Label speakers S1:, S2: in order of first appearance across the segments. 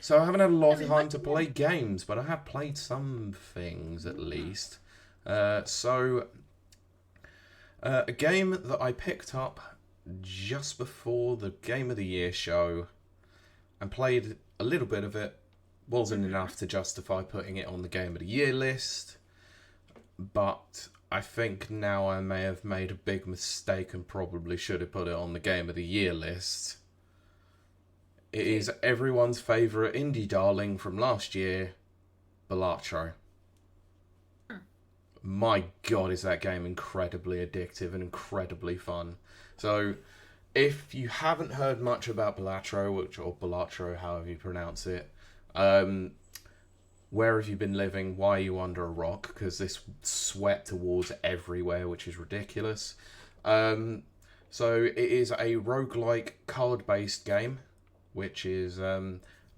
S1: So I haven't had a lot of
S2: Really,
S1: time
S2: what?
S1: to
S2: Yeah.
S1: play games, but I have played some things at least. So a game that I picked up just before the Game of the Year show and played a little bit of it wasn't
S2: Mm-hmm.
S1: enough to justify putting it on the Game of the Year list, but I think now I may have made a big mistake and probably should have put it on the Game of the Year list. It is
S2: Okay.
S1: everyone's favourite indie darling from last year, Balatro.
S2: Hmm.
S1: My god, is that game incredibly addictive and incredibly fun. So, if you haven't heard much about Balatro, or Balatro, however you pronounce it, um, where have you been living? Why are you under a rock? Because this swept towards everywhere, which is ridiculous. Um, so, it is a roguelike card based game, which is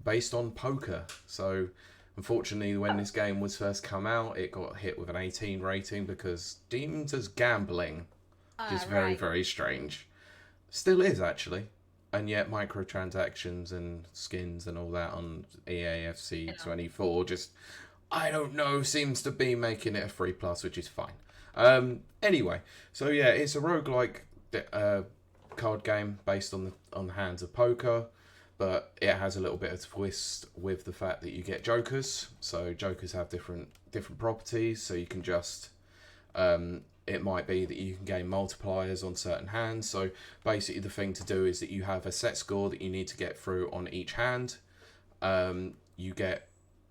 S1: based on poker. So, unfortunately, when
S2: Oh.
S1: this game was first come out, it got hit with an 18 rating because deemed as gambling, which is very,
S2: Right.
S1: very strange. Still is, actually. And yet, microtransactions and skins and all that on EAFC
S2: You know.
S1: 24 just, I don't know, seems to be making it a free plus, which is fine. Anyway, so yeah, it's a roguelike uh, card game based on the hands of poker, but it has a little bit of twist with the fact that you get jokers. So jokers have different properties. So you can just it might be that you can gain multipliers on certain hands. So basically, the thing to do is that you have a set score that you need to get through on each hand. You get,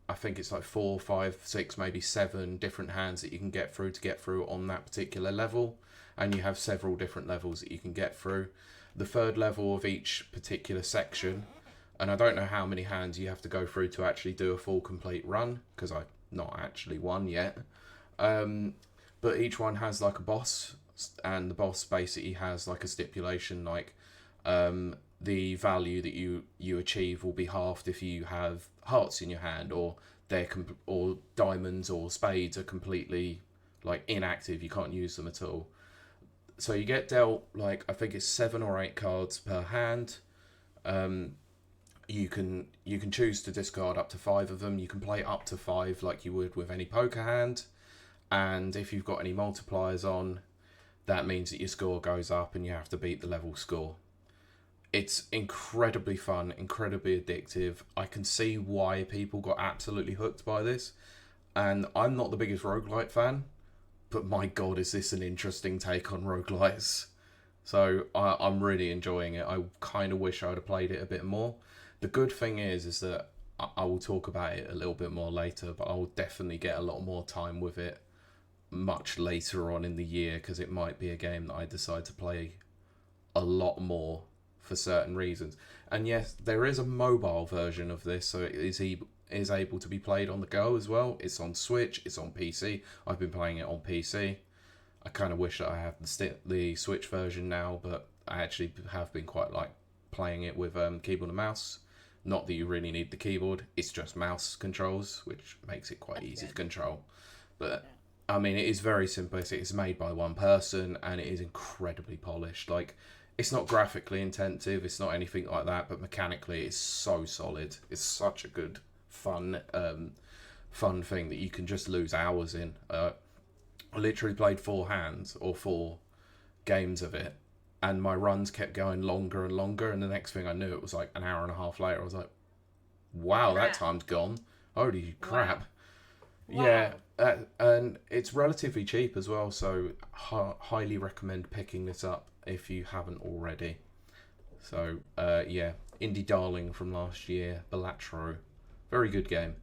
S1: I think it's like four, five, six, maybe seven different hands that you can get through on that particular level, and you have several different levels that you can get through. The third level of each particular section, and I don't know how many hands you have to go through to actually do a full complete run because I've not actually won yet. Um, but each one has like a boss, and the boss basically has like a stipulation like the value that you achieve will be halved if you have hearts in your hand, or or diamonds or spades are completely like inactive. You can't use them at all. So you get dealt like I think it's 7 or 8 cards per hand. Um, you can choose to discard up to 5 of them. You can play up to 5 like you would with any poker hand. And if you've got any multipliers on, that means that your score goes up and you have to beat the level score. It's incredibly fun, incredibly addictive. I can see why people got absolutely hooked by this. And I'm not the biggest roguelite fan, but my god, is this an interesting take on roguelites. So I'm really enjoying it. I kind of wish I would have played it a bit more. The good thing is that I will talk about it a little bit more later, but I will definitely get a lot more time with it much later on in the year because it might be a game that I decide to play a lot more for certain reasons. And yes, there is a mobile version of this, so is able to be played on the go as well. It's on Switch, it's on PC. I've been playing it on PC. I kind of wish that I had the Switch version now, but I actually have been quite like playing it with keyboard and mouse. Not that you really need the keyboard; it's just mouse controls, which makes it quite
S2: That's
S1: easy to
S2: good.
S1: control. But
S2: Yeah.
S1: I mean, it is very simplistic. It's made by one person, and it is incredibly polished. Like, it's not graphically intensive. It's not anything like that, but mechanically, it's so solid. It's such a good, fun thing that you can just lose hours in. I literally played 4 hands or 4 games of it, and my runs kept going longer and longer. And the next thing I knew, it was like an hour and a half later. I was like, "Wow, that
S2: Crap.
S1: time's gone! Holy
S2: Wow.
S1: crap!" Yeah,
S2: Wow.
S1: and it's relatively cheap as well. So highly recommend picking this up if you haven't already. So yeah, indie darling from last year, Balatro, very good game.